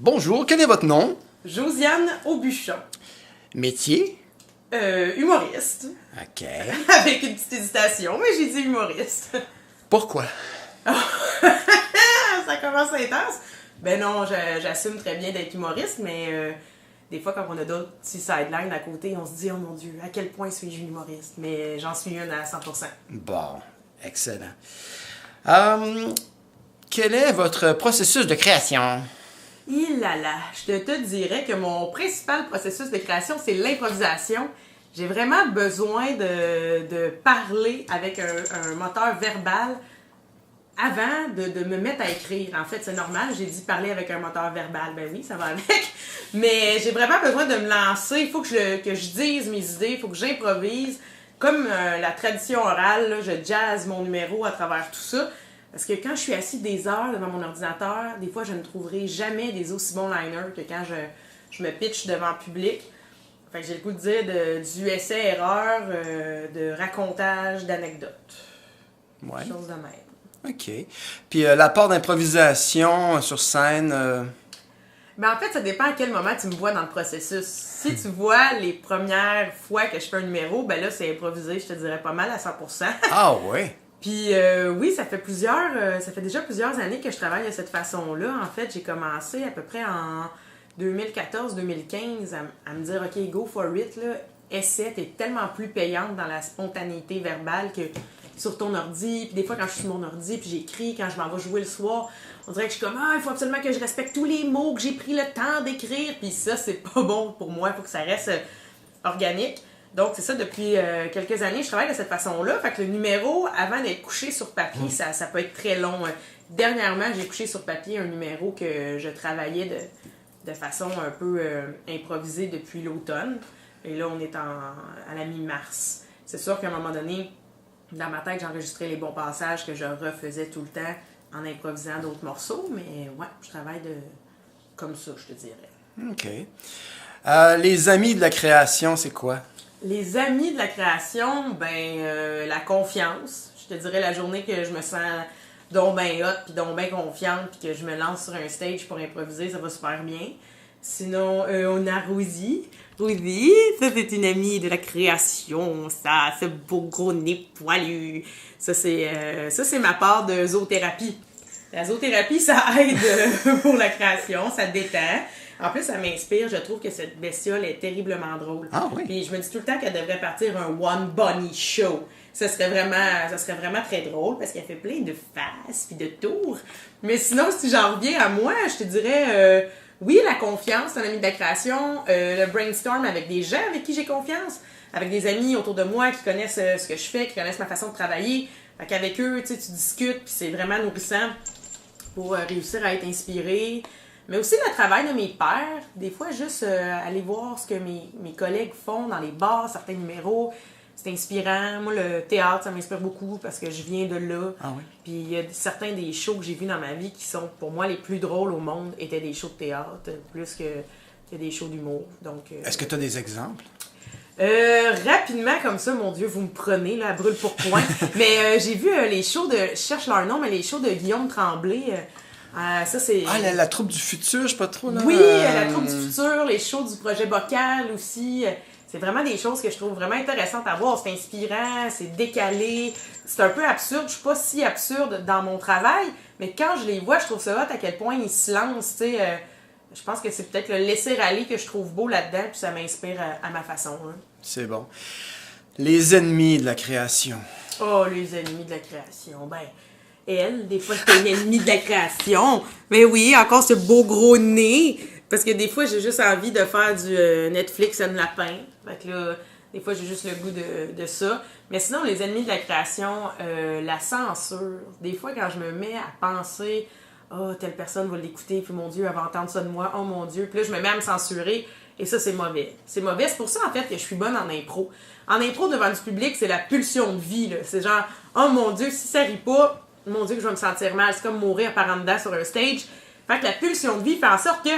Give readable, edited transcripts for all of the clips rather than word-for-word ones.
Bonjour, quel est votre nom? Josiane Aubuchon. Métier? Humoriste. OK. Avec une petite hésitation, mais j'ai dit humoriste. Pourquoi? Ça commence intense. Ben non, j'assume très bien d'être humoriste, mais des fois, quand on a d'autres petits sidelines à côté, on se dit, oh mon Dieu, à quel point suis-je une humoriste? Mais j'en suis une à 100%. Bon, excellent. Quel est votre processus de création? Il là là, je te dirais que mon principal processus de création, c'est l'improvisation. J'ai vraiment besoin de parler avec un moteur verbal avant de me mettre à écrire. En fait, c'est normal, j'ai dit parler avec un moteur verbal. Ben oui, ça va avec. Mais j'ai vraiment besoin de me lancer. Il faut que je dise mes idées, il faut que j'improvise. Comme la tradition orale, là, je jazz mon numéro à travers tout ça. Parce que quand je suis assis des heures devant mon ordinateur, des fois, je ne trouverai jamais des aussi bons liners que quand je me pitch devant le public. Fait que j'ai le goût de dire du essai-erreur, de racontage, d'anecdotes. Ouais. Chose de même. OK. Puis la part d'improvisation sur scène... Mais en fait, ça dépend à quel moment tu me vois dans le processus. Si tu vois les premières fois que je fais un numéro, ben là, c'est improvisé, je te dirais pas mal à 100%. Ah ouais? Puis oui, ça fait déjà plusieurs années que je travaille de cette façon-là. En fait, j'ai commencé à peu près en 2014-2015 à me dire, OK, go for it, là. Essaie, t'es tellement plus payante dans la spontanéité verbale que sur ton ordi. Puis des fois, quand je suis sur mon ordi, puis j'écris, quand je m'en vais jouer le soir, on dirait que je suis comme, il faut absolument que je respecte tous les mots, que j'ai pris le temps d'écrire. Puis ça, c'est pas bon pour moi. Il faut que ça reste organique. Donc, c'est ça, depuis quelques années, je travaille de cette façon-là. Fait que le numéro, avant d'être couché sur papier, ça peut être très long. Dernièrement, j'ai couché sur papier un numéro que je travaillais de façon un peu improvisée depuis l'automne. Et là, on est à la mi-mars. C'est sûr qu'à un moment donné, dans ma tête, j'enregistrais les bons passages que je refaisais tout le temps en improvisant d'autres morceaux. Mais ouais, je travaille comme ça, je te dirais. OK. Les amis de la création, c'est quoi? Les amis de la création, la confiance. Je te dirais la journée que je me sens donc ben hot, puis donc ben confiante, puis que je me lance sur un stage pour improviser, ça va super bien. Sinon, on a Rosie. Rosie, ça c'est une amie de la création, ça, ce beau gros nez poilu. Ça c'est ma part de zoothérapie. La zoothérapie, ça aide pour la création, ça détend. En plus, ça m'inspire. Je trouve que cette bestiole est terriblement drôle. Ah oui? Puis je me dis tout le temps qu'elle devrait partir un One Bunny Show. Ça serait vraiment très drôle parce qu'elle fait plein de faces puis de tours. Mais sinon, si j'en reviens à moi, je te dirais, oui, la confiance, un ami de la création, le brainstorm avec des gens avec qui j'ai confiance, avec des amis autour de moi qui connaissent ce que je fais, qui connaissent ma façon de travailler. Fait qu'avec eux, tu discutes puis c'est vraiment nourrissant pour réussir à être inspiré. Mais aussi le travail de mes pairs. Des fois, juste aller voir ce que mes collègues font dans les bars, certains numéros, c'est inspirant. Moi, le théâtre, ça m'inspire beaucoup parce que je viens de là. Ah oui? Puis il y a certains des shows que j'ai vus dans ma vie qui sont, pour moi, les plus drôles au monde, étaient des shows de théâtre, plus que des shows d'humour. Donc, Est-ce que tu as des exemples? Rapidement comme ça, mon Dieu, vous me prenez là, à brûle pour point. Mais j'ai vu les shows je cherche leur nom, mais les shows de Guillaume Tremblay. Ça, c'est... Ah, la troupe du futur, je sais pas trop, là. Oui, la troupe du futur, les shows du projet Bocal aussi. C'est vraiment des choses que je trouve vraiment intéressantes à voir. C'est inspirant, c'est décalé. C'est un peu absurde. Je suis pas si absurde dans mon travail, mais quand je les vois, je trouve ça hot à quel point ils se lancent, tu sais. Je pense que c'est peut-être le laisser-aller que je trouve beau là-dedans, puis ça m'inspire à ma façon. Hein. C'est bon. Les ennemis de la création. Oh, les ennemis de la création. Elle, des fois, c'est une ennemie de la création. Mais oui, encore ce beau gros nez. Parce que des fois, j'ai juste envie de faire du Netflix and lapin. Fait que là, des fois, j'ai juste le goût de ça. Mais sinon, les ennemis de la création, la censure. Des fois, quand je me mets à penser, telle personne va l'écouter, puis mon Dieu, elle va entendre ça de moi, oh mon Dieu. Puis là, je me mets à me censurer. Et ça, c'est mauvais. C'est mauvais. C'est pour ça, en fait, que je suis bonne en impro. En impro, devant du public, c'est la pulsion de vie, là. C'est genre, oh mon Dieu, si ça rit pas, mon Dieu, que je vais me sentir mal. C'est comme mourir par en dedans sur un stage. Fait que la pulsion de vie fait en sorte que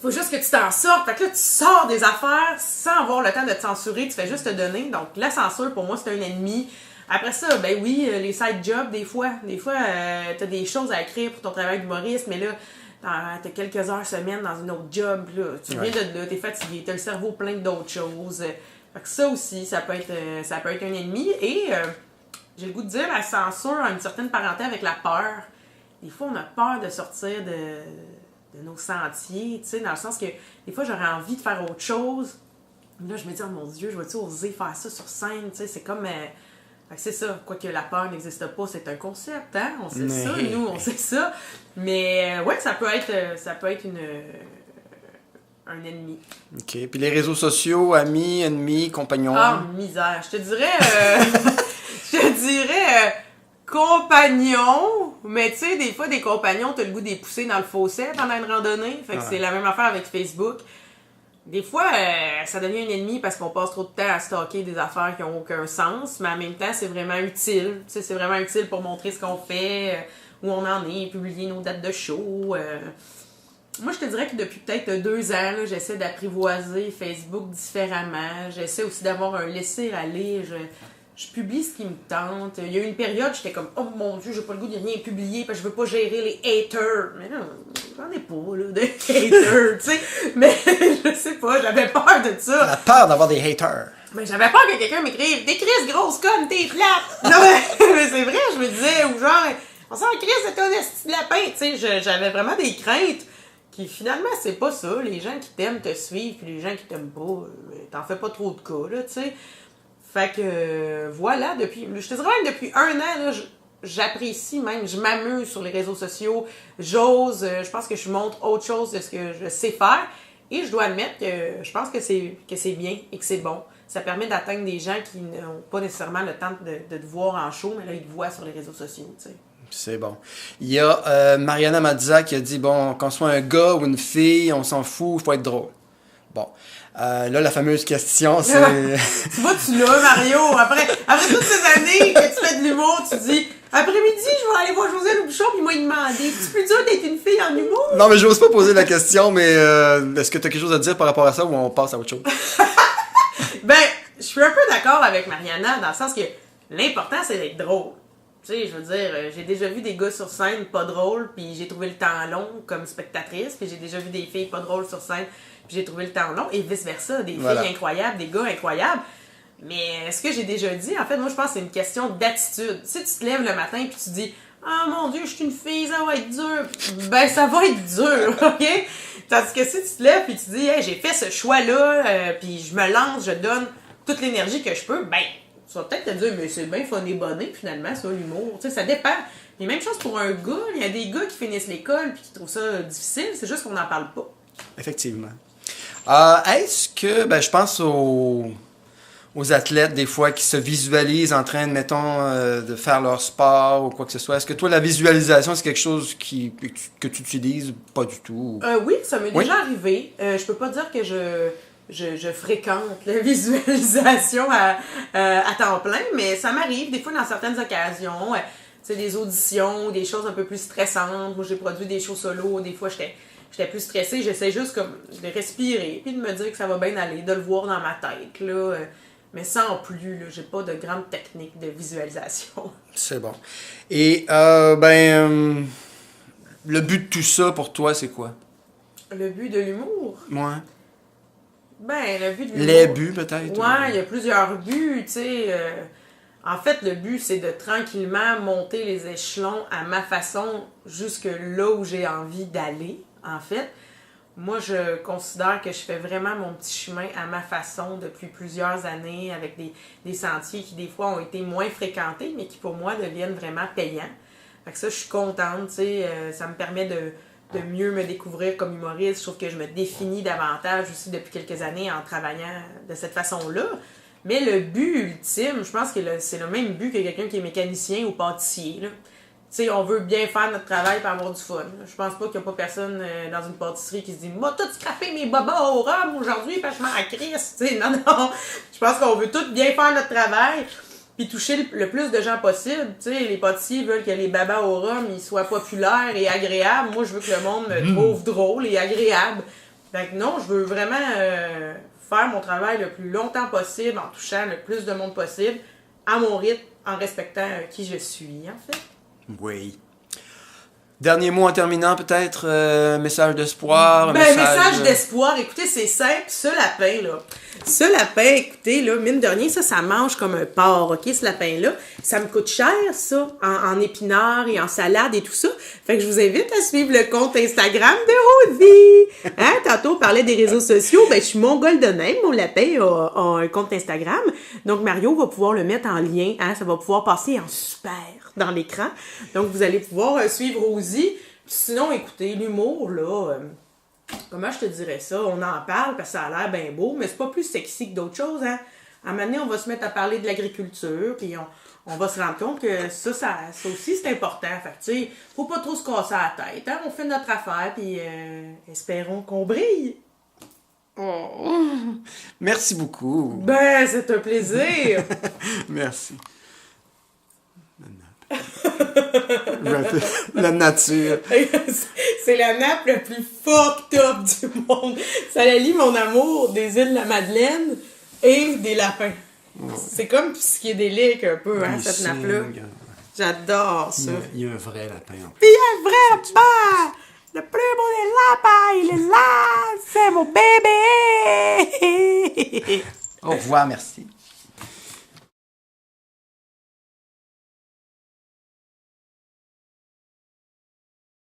faut juste que tu t'en sortes. Fait que là, tu sors des affaires sans avoir le temps de te censurer. Tu fais juste te donner. Donc, la censure, pour moi, c'est un ennemi. Après ça, ben oui, les side jobs, des fois. Des fois, t'as des choses à écrire pour ton travail d'humoriste, mais là, t'as quelques heures semaine dans une autre job, là, tu viens de là, t'es fatigué, t'as le cerveau plein d'autres choses. Fait que ça aussi, ça peut être un ennemi. Et j'ai le goût de dire, la censure a une certaine parenté avec la peur. Des fois, on a peur de sortir de nos sentiers, tu sais, dans le sens que des fois, j'aurais envie de faire autre chose. Là, je me dis, oh mon Dieu, je vais-tu oser faire ça sur scène, tu sais, c'est comme... Fait que c'est ça, quoique la peur n'existe pas, c'est un concept, hein? On sait ça, nous, on sait ça. Mais ouais, ça peut être un ennemi. OK. Puis les réseaux sociaux, amis, ennemis, compagnons. Ah, misère. Je te dirais compagnons, mais tu sais, des fois, des compagnons, t'as le goût de les pousser dans le fossé pendant une randonnée. Fait que c'est la même affaire avec Facebook. Des fois, ça devient un ennemi parce qu'on passe trop de temps à stocker des affaires qui n'ont aucun sens, mais en même temps, c'est vraiment utile. Tu sais, c'est vraiment utile pour montrer ce qu'on fait, où on en est, publier nos dates de show. Moi, je te dirais que depuis peut-être 2 ans, là, j'essaie d'apprivoiser Facebook différemment. J'essaie aussi d'avoir un laisser-aller. Je publie ce qui me tente. Il y a eu une période, j'étais comme, oh mon Dieu, j'ai pas le goût de rien publier parce que je veux pas gérer les haters. Mais non, j'en ai pas, là, de haters, tu sais. Mais je sais pas, j'avais peur de ça. La peur d'avoir des haters. Mais j'avais peur que quelqu'un m'écrive, des crises grosses connes, t'es plate. Non, mais c'est vrai, je me disais, ou genre, on sent la crise de ton esti de lapin. Tu sais, j'avais vraiment des craintes qui finalement, c'est pas ça. Les gens qui t'aiment te suivent, puis les gens qui t'aiment pas, t'en fais pas trop de cas, là, tu sais. Fait que voilà, je te dirais même depuis 1 an, là, j'apprécie même, je m'amuse sur les réseaux sociaux, j'ose, je pense que je montre autre chose de ce que je sais faire et je dois admettre que je pense que c'est bien et que c'est bon. Ça permet d'atteindre des gens qui n'ont pas nécessairement le temps de te voir en show, mais là, ils te voient sur les réseaux sociaux, tu sais. C'est bon. Il y a Mariana Mazza qui a dit, bon, qu'on soit un gars ou une fille, on s'en fout, il faut être drôle. Bon. Là, la fameuse question, c'est... Tu vois-tu là, Mario? Après toutes ces années que tu fais de l'humour, tu dis, après-midi, je vais aller voir José Bouchon, puis il m'a demandé, c'est plus dur d'être une fille en humour? Non, mais j'ose pas poser la question, mais est-ce que tu as quelque chose à dire par rapport à ça ou on passe à autre chose? Ben, je suis un peu d'accord avec Mariana, dans le sens que l'important, c'est d'être drôle. Tu sais, je veux dire, j'ai déjà vu des gars sur scène pas drôles, puis j'ai trouvé le temps long comme spectatrice, puis j'ai déjà vu des filles pas drôles sur scène, puis j'ai trouvé le temps long, et vice-versa, des filles incroyables, des gars incroyables. Mais ce que j'ai déjà dit, en fait, moi, je pense que c'est une question d'attitude. Si tu te lèves le matin et tu dis « Ah, mon Dieu, je suis une fille, ça va être dur. » Ben, ça va être dur, OK? Tandis que si tu te lèves et tu dis « Hey, j'ai fait ce choix-là, puis je me lance, je donne toute l'énergie que je peux. » Ben, tu vas peut-être te dire « Mais c'est bien fun et bonné, finalement, ça, l'humour. » Tu sais, ça dépend. Et même chose pour un gars. Il y a des gars qui finissent l'école puis qui trouvent ça difficile. C'est juste qu'on n'en parle pas. Effectivement. Est-ce que, ben, je pense aux athlètes, des fois, qui se visualisent en train, mettons, de faire leur sport ou quoi que ce soit. Est-ce que toi, la visualisation, c'est quelque chose que tu utilises? Pas du tout. Oui, ça m'est déjà arrivé. Je peux pas dire que je fréquente la visualisation à temps plein, mais ça m'arrive des fois dans certaines occasions. Tu sais, des auditions, des choses un peu plus stressantes. Moi, j'ai produit des shows solo. Des fois, j'étais plus stressée. J'essaie juste comme de respirer puis de me dire que ça va bien aller, de le voir dans ma tête, là. Mais sans plus, là, j'ai pas de grande technique de visualisation. C'est bon. Et, le but de tout ça, pour toi, c'est quoi? Le but de l'humour? Ouais. Ben, le but de l'humour... Les buts, peut-être? Ouais, il y a plusieurs buts, tu sais. En fait, le but, c'est de tranquillement monter les échelons à ma façon jusque là où j'ai envie d'aller, en fait. Moi, je considère que je fais vraiment mon petit chemin à ma façon depuis plusieurs années avec des sentiers qui, des fois, ont été moins fréquentés, mais qui, pour moi, deviennent vraiment payants. Fait que ça, je suis contente, tu sais. Ça me permet de mieux me découvrir comme humoriste. Je trouve que je me définis davantage aussi depuis quelques années en travaillant de cette façon-là. Mais le but ultime, je pense que c'est le même but que quelqu'un qui est mécanicien ou pâtissier, là. Tu sais, on veut bien faire notre travail pour avoir du fun. Je pense pas qu'il y a pas personne dans une pâtisserie qui se dit « Moi, tout scraper mes bobas au rhum aujourd'hui parce que je m'en crisse. » Tu sais, non. Je pense qu'on veut tout bien faire notre travail puis toucher le plus de gens possible. Tu sais, les pâtissiers veulent que les babas au rhum ils soient populaires et agréables. Moi, je veux que le monde me trouve drôle et agréable. Fait que non, je veux vraiment faire mon travail le plus longtemps possible en touchant le plus de monde possible à mon rythme, en respectant qui je suis, en fait. Oui. Dernier mot en terminant, peut-être, message d'espoir, message d'espoir, écoutez, c'est simple, ce lapin, écoutez, là, mine de rien, ça mange comme un porc, ok, ce lapin-là, ça me coûte cher, ça, en épinards et en salade et tout ça, fait que je vous invite à suivre le compte Instagram de Rosie, hein, tantôt on parlait des réseaux sociaux, je suis mon golden name, mon lapin a un compte Instagram, donc Mario va pouvoir le mettre en lien, hein, ça va pouvoir passer en super dans l'écran. Donc, vous allez pouvoir suivre Rosie. Sinon, écoutez, l'humour, là, comment je te dirais ça? On en parle parce que ça a l'air bien beau, mais c'est pas plus sexy que d'autres choses, hein? À un moment donné, on va se mettre à parler de l'agriculture, puis on va se rendre compte que ça aussi, c'est important. Fait que, tu sais, faut pas trop se casser la tête, hein? On fait notre affaire, puis espérons qu'on brille. Oh. Merci beaucoup. C'est un plaisir. Merci. La nature. C'est la nappe la plus fucked up du monde. Ça allie mon amour des îles de la Madeleine et des lapins. Oh. C'est comme psychédélique un peu, hein, cette nappe-là. J'adore ça. Il y a un vrai lapin. Puis il y a un vrai lapin! Le plus beau des lapins, il est là! C'est mon bébé! Au revoir, merci.